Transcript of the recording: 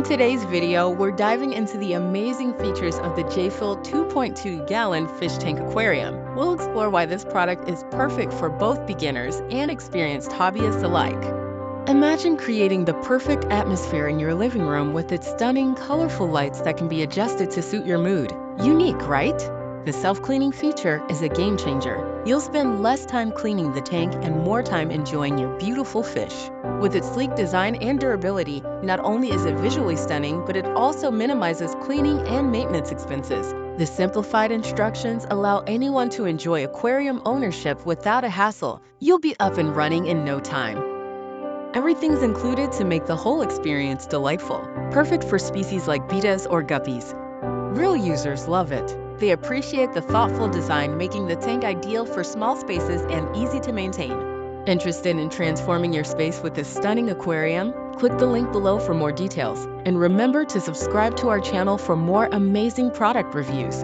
today's video, we're diving into the amazing features of the JPHYLL 2.2-gallon fish tank aquarium. We'll explore why this product is perfect for both beginners and experienced hobbyists alike. Imagine creating the perfect atmosphere in your living room with its stunning, colorful lights that can be adjusted to suit your mood. Unique, right? The self-cleaning feature is a game changer. You'll spend less time cleaning the tank and more time enjoying your beautiful fish. With its sleek design and durability, not only is it visually stunning, but it also minimizes cleaning and maintenance expenses. The simplified instructions allow anyone to enjoy aquarium ownership without a hassle. You'll be up and running in no time. Everything's included to make the whole experience delightful, perfect for species like betas or guppies. Real users love it. They appreciate the thoughtful design, making the tank ideal for small spaces and easy to maintain. Interested in transforming your space with this stunning aquarium? Click the link below for more details. And remember to subscribe to our channel for more amazing product reviews.